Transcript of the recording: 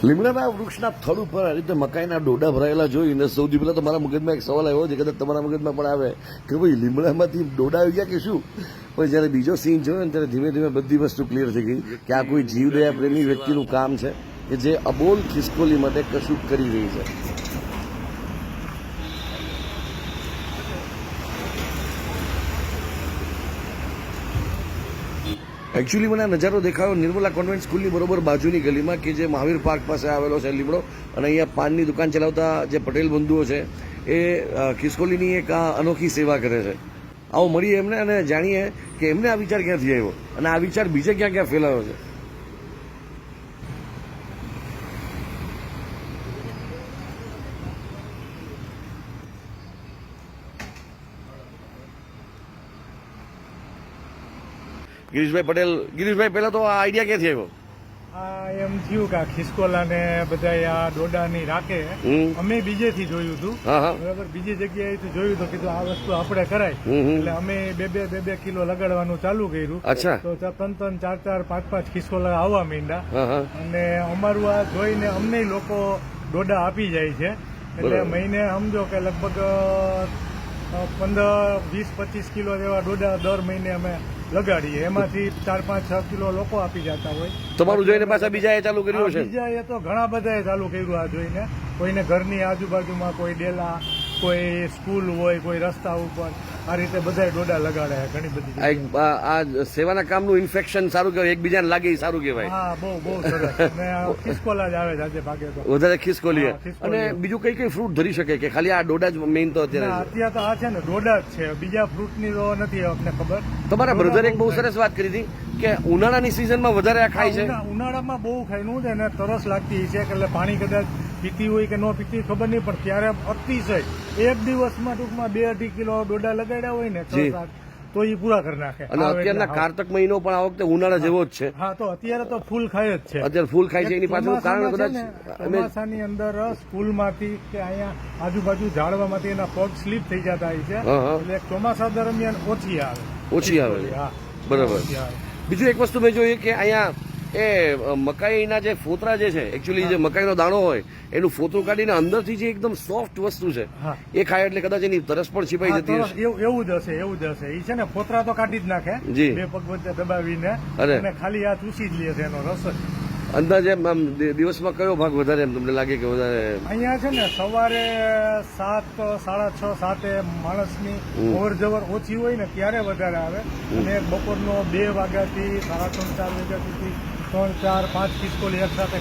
લીમડાના વૃક્ષના થડ ઉપર આ રીતે મકાઈના ડોડા ભરાયેલા જોઈને સૌથી પહેલા તો મારા મગજમાં એક સવાલ આવ્યો છે, કદાચ તમારા મગજમાં પણ આવે કે ભાઈ લીમડામાંથી ડોડા આવી ગયા કે શું. પણ જ્યારે બીજો સીન જોયો ને ત્યારે ધીમે ધીમે બધી વસ્તુ ક્લિયર થઈ ગઈ કે આ કોઈ જીવદયા પ્રેમી વ્યક્તિનું કામ છે કે જે અબોલ ખિસકોલી માટે કશું કરી રહી છે. એકચ્યુઅલી મને આ નજારો દેખાયો નિર્મલા કોન્વેન્ટ સ્કૂલની બરોબર બાજુની ગલીમાં કે જે મહાવીર પાર્ક પાસે આવેલો છે લીમડો, અને અહીંયા પાનની દુકાન ચલાવતા જે પટેલ બંધુઓ છે એ ખિસકોલીની એક અનોખી સેવા કરે છે. આવો મળીએ એમને અને જાણીએ કે એમને આ વિચાર ક્યાંથી આવ્યો અને આ વિચાર બીજે ક્યાં ક્યાં ફેલાયો છે. ગિરીશભાઈ પટેલ, ગિરીશભાઈ પહેલા તો આ આઈડિયા ક્યાંથી આવ્યો? આ એમ થયું કે આ ખિસકોલા ને બધા આ ડોડાની રાખે અમે બીજેથી જોયું હતું, બરાબર, બીજી જગ્યાએ જોયું તો કીધું આ વસ્તુ આપણે કરાય, એટલે અમે બે કિલો લગાડવાનું ચાલુ કર્યું. અચ્છા. તો 3 4 5 ખિસકોલા આવવા માંડ્યા અને અમારું આ જોઈને અમને લોકો ડોડા આપી જાય છે, એટલે મહિને સમજો કે લગભગ 15 20 25 કિલો જેવા ડોડા દર મહિને અમે લગાડીએ, એમાંથી 4 5 6 કિલો લોકો આપી જતા હોય. તમારું જોઈને પાછા બીજાએ ચાલુ કર્યું છે? બીજાએ તો ઘણા બધાએ ચાલુ કર્યું આ જોઈને. કોઈને ઘરની આજુબાજુમાં, કોઈ ડેલા, કોઈ સ્કૂલ હોય, કોઈ રસ્તા ઉપર, આ રીતે બધા ડોડા લગાડે ઘણી બધી. આ સેવાના કામનું ઇન્ફેક્શન સારું કહેવાય, એકબીજાને લાગે એ સારું કહેવાય. હા, બહુ સરસ. અને ખિસકોલા જ આવે છે આજે ભાગે તો વધારે ખિસકોલી. અને બીજું કઈ કઈ ફ્રૂટ ધરી શકે કે ખાલી આ ડોડા જ મેઇન? તો અત્યારે તો આ છે ને ડોડા જ છે, બીજા ફ્રૂટની તો નથી આપણને ખબર. તમારા બ્રધરે એક બહુ સરસ વાત કરી હતી કે ઉનાળાની સિઝનમાં વધારે આ ખાય છે. ઉનાળામાં બહુ ખાય છે ને તરસ લાગતી છે, એટલે પાણી કદાચ પીતી હોય કે ન પીતી ખબર નહીં, પણ ત્યારે અતિશય એક દિવસમાં ટૂંકમાં 2-2.5 કિલો ડોડા લગાડ્યા હોય ને તો એ પૂરા કરી નાખે. અને અત્યારના કારતક મહિનો પણ આ વખતે ઉનાળા જેવો જ છે. હા, તો અત્યારે તો ફૂલ ખાય જ છે. અત્યારે ફૂલ ખાય છે. એની પાછળ કારણ કદાચ ચોમાસાની અંદર સ્કૂલમાંથી કે અહીંયા આજુબાજુ ઝાડવામાંથી એના પગ સ્લીપ થઈ જતા હોય છે, એટલે ચોમાસા દરમિયાન ઓછી આવે. હા, બરાબર. બીજું એક વસ્તુ મેં જોઈ કે અહીંયા એ મકાઈના જે ફોતરા જે છે, એકચ્યુઅલી જે મકાઈનો દાણો હોય એનું ફોતરું કાઢીને અંદરથી જે એકદમ સોફ્ટ વસ્તુ છે એ ખાય એટલે કદાચ એની તરસ પણ छिપાઈ જતી હશે. એવું જ હશે. એ છે ને ફોતરા તો કાઢી જ નાખે, 2 પગ વચ્ચે દબાવીને, અને ખાલી આ ચૂસી જ લે છે એનો રસ. અંદાજે દિવસમાં કયો ભાગ વધારે એમ તમને લાગે કે વધારે? અહીંયા છે ને સવારે 7, 6:30, 7 માણસની અવર જવર ઓછી હોય ને ત્યારે વધારે આવે, અને બપોરનો 2 વાગ્યાથી 3:30, 4 વાગ્યા સુધી 3 4 5 ખિસકોલી એક સાથે